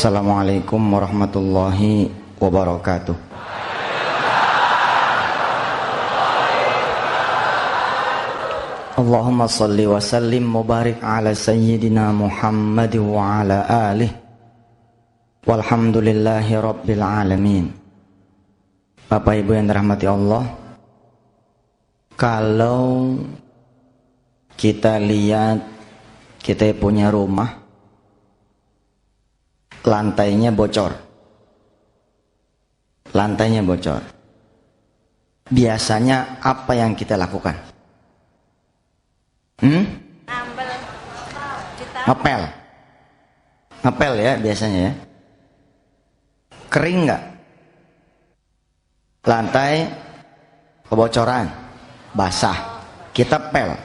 Assalamualaikum warahmatullahi wabarakatuh. Allahumma salli wa sallim mubarik ala sayyidina Muhammad wa ala alihi walhamdulillahi rabbil alamin. Bapak Ibu yang dirahmati Allah, kalau kita lihat kita punya rumah, lantainya bocor. Lantainya bocor. Biasanya apa yang kita lakukan? Ngepel ya biasanya ya. Kering nggak? Lantai kebocoran, basah, kita pel.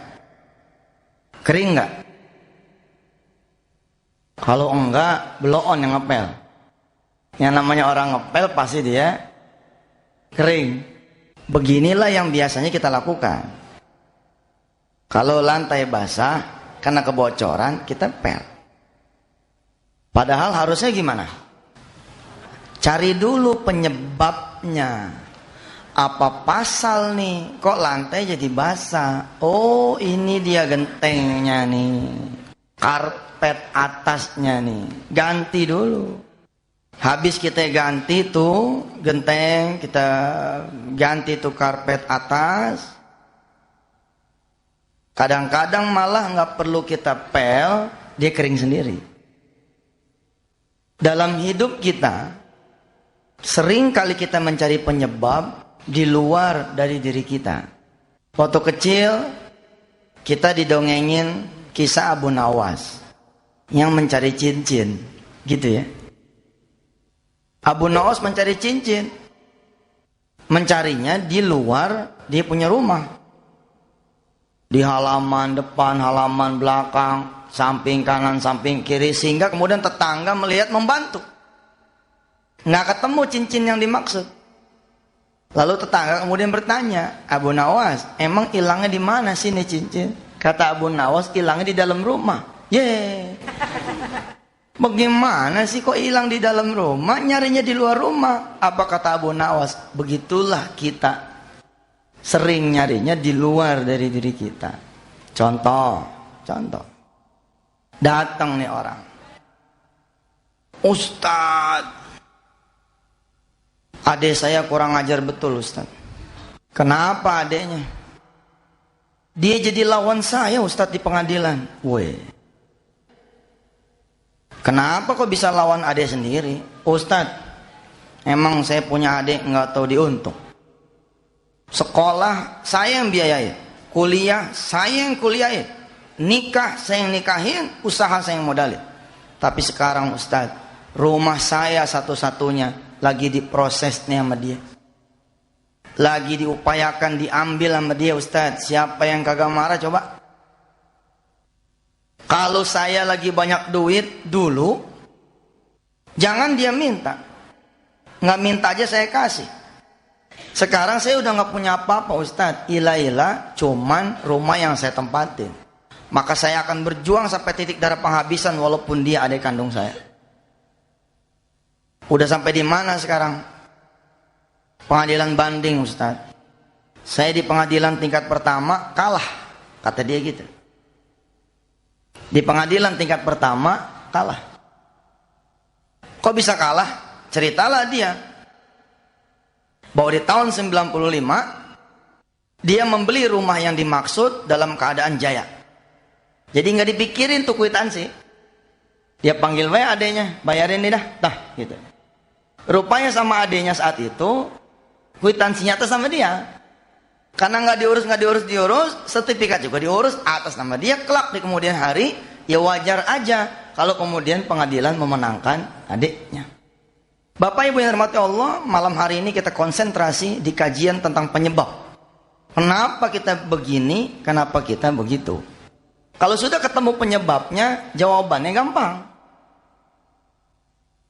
Kering nggak? Kalau enggak, blow-on yang ngepel. Yang namanya orang ngepel pasti dia kering. Beginilah yang biasanya kita lakukan. Kalau lantai basah karena kebocoran, kita pel. Padahal harusnya gimana? Cari dulu penyebabnya. Apa pasal nih? Kok lantai jadi basah? Oh, ini dia gentengnya nih. Karpet atasnya nih. Ganti dulu. Habis kita ganti tuh genteng, kita ganti tuh karpet atas. Kadang-kadang malah nggak perlu kita pel, dia kering sendiri. Dalam hidup kita, sering kali kita mencari penyebab di luar dari diri kita. Waktu kecil, kita didongengin kisah Abu Nawas yang mencari cincin, gitu ya. Abu Nawas mencari cincin, mencarinya di luar dia punya rumah. Di halaman depan, halaman belakang, samping kanan, samping kiri, sehingga kemudian tetangga melihat membantu. Nggak ketemu cincin yang dimaksud. Lalu tetangga kemudian bertanya, Abu Nawas, emang hilangnya di mana sih nih cincin? Kata Abu Nawas, hilangnya di dalam rumah. Bagaimana sih kok hilang di dalam rumah? Nyarinya di luar rumah. Apa kata Abu Nawas? Begitulah kita. Sering nyarinya di luar dari diri kita. Contoh. Datang nih orang. Ustadz, adik saya kurang ajar betul Ustadz. Kenapa adiknya? Dia jadi lawan saya Ustadz di pengadilan. Kenapa kok bisa lawan adik sendiri? Ustadz, emang saya punya adik nggak tahu diuntung. Sekolah saya yang biayain, kuliah saya yang kuliahin, nikah saya yang nikahin, usaha saya yang modalin. Tapi sekarang Ustadz, rumah saya satu-satunya lagi diprosesnya sama dia, lagi diupayakan diambil sama dia Ustadz. Siapa yang kagak marah coba? Kalau saya lagi banyak duit dulu, jangan dia minta, nggak minta aja saya kasih. Sekarang saya udah nggak punya apa-apa Ustadz, ilah cuman rumah yang saya tempatin. Maka saya akan berjuang sampai titik darah penghabisan walaupun dia adik kandung saya. Udah sampai di mana sekarang? Pengadilan banding Ustadz. Saya di pengadilan tingkat pertama kalah, kata dia gitu. Di pengadilan tingkat pertama kalah. Kok bisa kalah? Ceritalah dia bahwa di tahun 95 dia membeli rumah yang dimaksud dalam keadaan jaya. Jadi nggak dipikirin tuh kwitansi. Dia panggil adenya, bayarin nih dah, gitu. Rupanya sama adenya saat itu kwitansinya atas sama dia. Karena nggak diurus, sertifikat juga diurus atas nama dia. Kelak di kemudian hari, ya wajar aja kalau kemudian pengadilan memenangkan adiknya. Bapak Ibu yang dirahmati Allah, malam hari ini kita konsentrasi di kajian tentang penyebab. Kenapa kita begini, kenapa kita begitu. Kalau sudah ketemu penyebabnya, jawabannya gampang.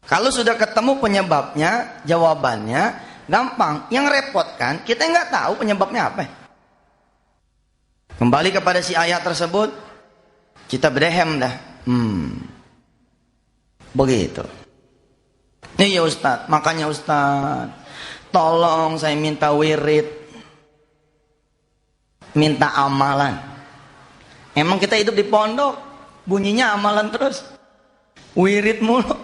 Kalau sudah ketemu penyebabnya, jawabannya gampang. Yang repot kan, kita nggak tahu penyebabnya apa. Kembali kepada si ayat tersebut, kita berdehem dah. Begitu. Iya Ustaz, makanya Ustaz, tolong saya minta wirid, minta amalan. Emang kita hidup di pondok, bunyinya amalan terus, wirid mulu,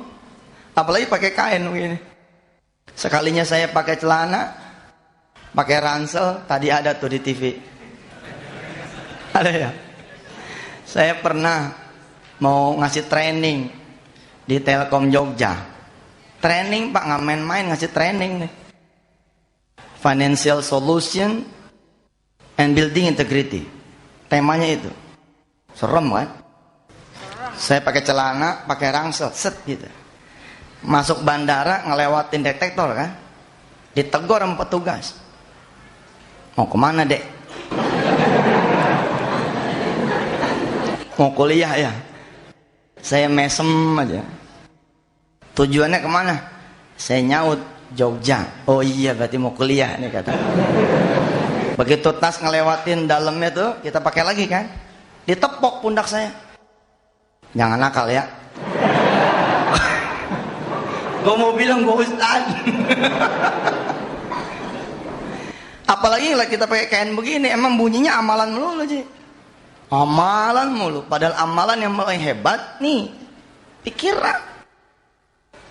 apalagi pakai kain begini. Sekalinya saya pakai celana, pakai ransel, tadi ada tuh di TV. Ada ya? Saya pernah mau ngasih training di Telkom Jogja. Training Pak, nggak main-main ngasih training nih. Financial Solution and Building Integrity. Temanya itu. Serem kan? Saya pakai celana, pakai ransel, set gitu. Masuk bandara ngelewatin detektor kan? Ditegur sama petugas. Mau kemana dek? Mau kuliah ya? Saya mesem aja. Tujuannya kemana? Saya nyaut, Jogja. Oh iya berarti mau kuliah nih kata. Begitu tas ngelewatin dalamnya tuh, kita pakai lagi kan? Ditepok pundak saya. Jangan nakal ya. Gue mau bilang gue Ustaz. Apalagi lah kita pakai kain begini, emang bunyinya amalan melulu sih. Amalan mulu, padahal amalan yang paling hebat nih pikiran.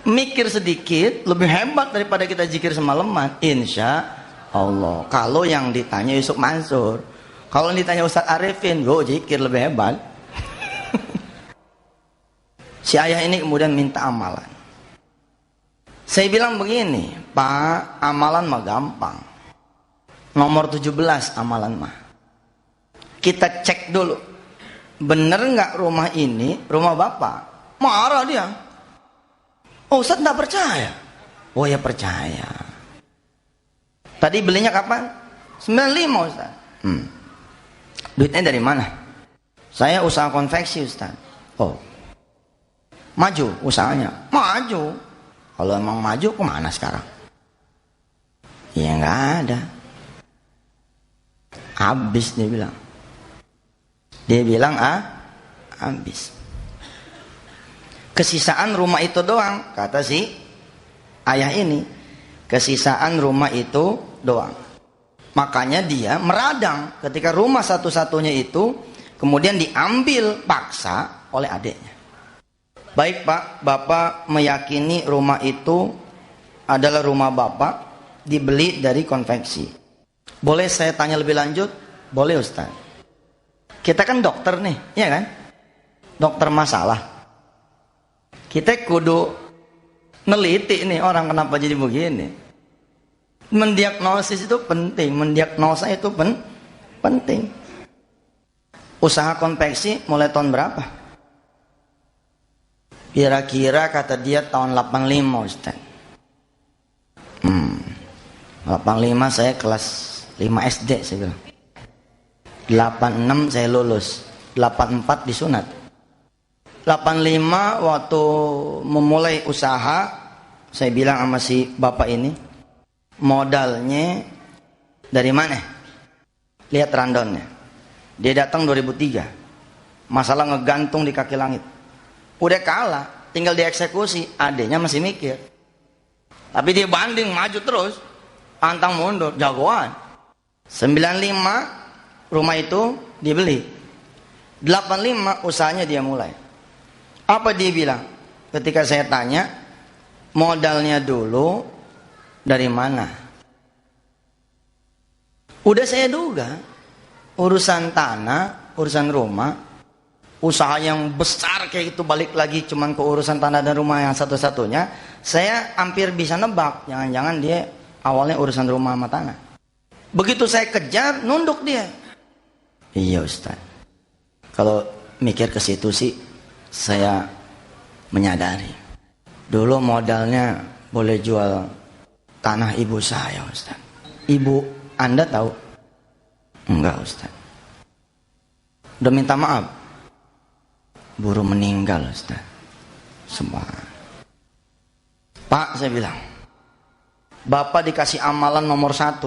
Mikir sedikit lebih hebat daripada kita zikir semalaman, insya Allah. Kalau yang ditanya Yusuf Mansur, kalau ditanya Ustadz Arifin, gue zikir lebih hebat. Si ayah ini kemudian minta amalan. Saya bilang begini, Pak, amalan mah gampang. Nomor 17 amalan mah. Kita cek dulu, bener nggak rumah ini rumah Bapak? Marah dia. Oh Ustaz nggak percaya. Oh ya percaya. Tadi belinya kapan? 95 Ustaz. Duitnya dari mana? Saya usaha konveksi Ustaz. Oh, maju usahanya? Maju. Kalau emang maju kemana sekarang? Ya nggak ada. Habis dia bilang. Dia bilang habis. Kesisaan rumah itu doang, kata si ayah ini. Kesisaan rumah itu doang. Makanya dia meradang ketika rumah satu-satunya itu kemudian diambil paksa oleh adiknya. Baik Pak, Bapak meyakini rumah itu adalah rumah Bapak, dibeli dari konveksi. Boleh saya tanya lebih lanjut? Boleh Ustaz. Kita kan dokter nih, ya kan? Dokter masalah. Kita kudu neliti nih orang kenapa jadi begini. Mendiagnosis itu penting, mendiagnosa itu penting. Usaha konveksi mulai tahun berapa? Kira-kira kata dia tahun 85 Ustaz. 85 saya kelas 5 SD saya bilang. 86 saya lulus, 84 disunat. 85 waktu memulai usaha, saya bilang sama si bapak ini, modalnya dari mana? Lihat randonnya. Dia datang 2003. Masalah ngegantung di kaki langit. Udah kalah, tinggal dieksekusi, adenya masih mikir. Tapi dia banding maju terus, pantang mundur, jagoan. 95 rumah itu dibeli. 85 usahanya dia mulai. Apa dia bilang? Ketika saya tanya, modalnya dulu dari mana? Udah saya duga, urusan tanah, urusan rumah, usaha yang besar kayak itu balik lagi cuman ke urusan tanah dan rumah yang satu-satunya, saya hampir bisa nebak, jangan-jangan dia awalnya urusan rumah sama tanah. Begitu saya kejar, nunduk dia. Iya Ustaz. Kalau mikir ke situ sih saya menyadari. Dulu modalnya boleh jual tanah ibu saya Ustaz. Ibu Anda tahu? Enggak Ustaz. Udah minta maaf. Buru meninggal Ustaz. Semua. Pak saya bilang, Bapak dikasih amalan nomor 1.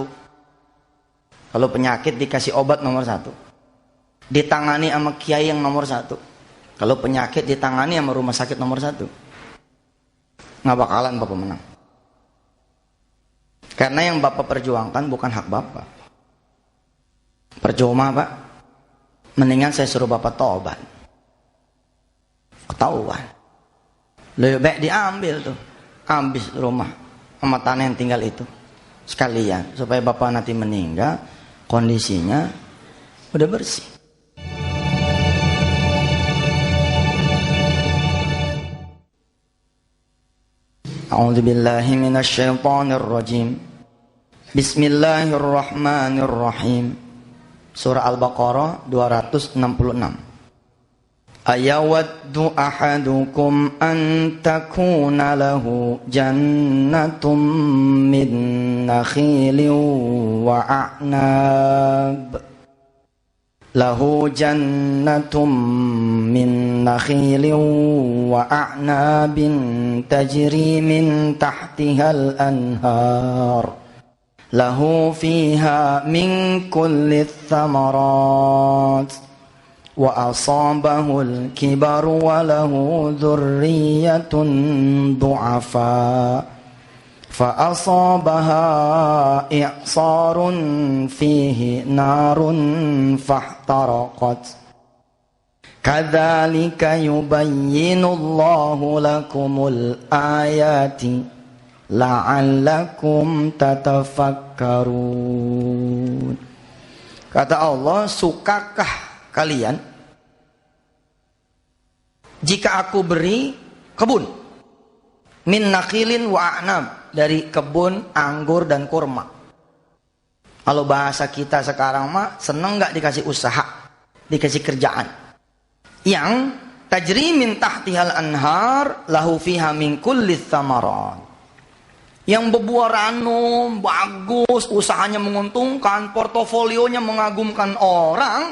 Kalau penyakit dikasih obat nomor 1. Ditangani sama kiai yang nomor 1. Kalau penyakit ditangani sama rumah sakit nomor 1. Nggak bakalan Bapak menang. Karena yang Bapak perjuangkan bukan hak Bapak. Percuma Pak. Mendingan saya suruh Bapak tobat. Ketahuan. Lebih baik diambil tuh. Habis rumah sama tanah yang tinggal itu. Sekalian. Supaya Bapak nanti meninggal. Kondisinya udah bersih. A'udzu billahi minasy syaithanir rajim. Bismillahirrahmanirrahim. Surah Al-Baqarah 266. Ayawaddu ahadukum an takuna lahu jannatum min nakhilin wa a'nab. Lahu jannatum min nakhilin wa a'nabin tajri min tahtihal anhar. Lahu fiha min kulli thamarat wa asabahul kibaru wa lahu dhurriyyatun du'afa fa asabaha i'sarun fihi narun fahtaraqat kadzalika yubayyinullahu lakumul ayati la'allakum tatafakkarun. Kata Allah, sukakah kalian jika aku beri kebun min nakhilin wa a'nab, dari kebun anggur dan kurma. Kalau bahasa kita sekarang mah, seneng nggak dikasih usaha, dikasih kerjaan yang tajri min tahtihal anhar lahu fiha min kulli thamarat, yang berbuah ranum, bagus, usahanya menguntungkan, portofolionya mengagumkan orang,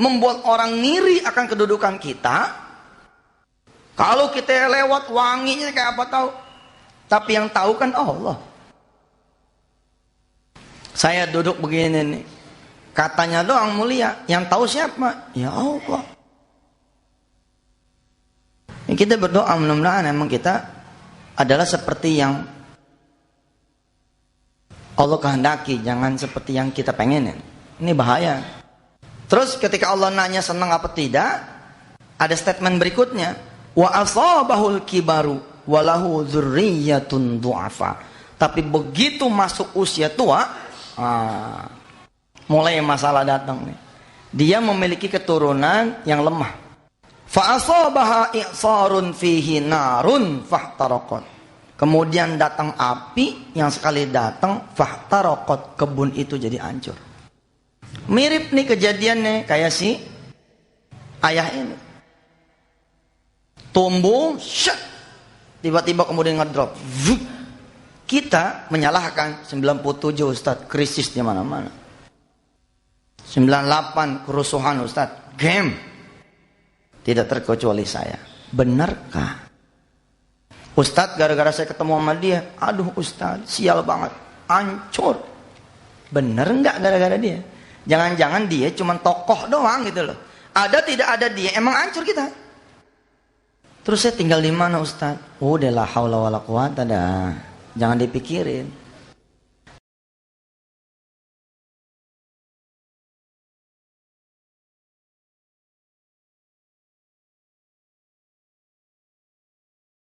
membuat orang ngiri akan kedudukan kita. Kalau kita lewat wanginya kayak apa tahu? Tapi yang tahu kan Allah. Saya duduk begini nih, katanya doang mulia, yang tahu siapa? Ya Allah. Ya, kita berdoa mudah-mudahan emang kita adalah seperti yang Allah kehendaki, jangan seperti yang kita pengenin. Ini bahaya. Terus ketika Allah nanya senang apa tidak, ada statement berikutnya, wa asabahul kibaru walahu dzurriyyatun du'afa. Tapi begitu masuk usia tua, mulai masalah datang nih. Dia memiliki keturunan yang lemah. Fa asabaha i'sarun fihi narun fahtaraqat. Kemudian datang api, yang sekali datang fahtaraqat, kebun itu jadi hancur. Mirip nih kejadiannya kayak si ayah ini. Tumbuh, tiba-tiba kemudian ngedrop. Kita menyalahkan 97 Ustaz, krisis di mana-mana. 98 kerusuhan Ustaz, game. Tidak terkecuali saya. Benarkah? Ustadz, gara-gara saya ketemu sama dia, aduh Ustadz, sial banget, hancur. Bener nggak gara-gara dia? Jangan-jangan dia cuma tokoh doang gitu loh. Ada tidak ada dia, emang hancur kita. Terus saya tinggal di mana Ustadz? Udah la haula wala quwata dah. Jangan dipikirin.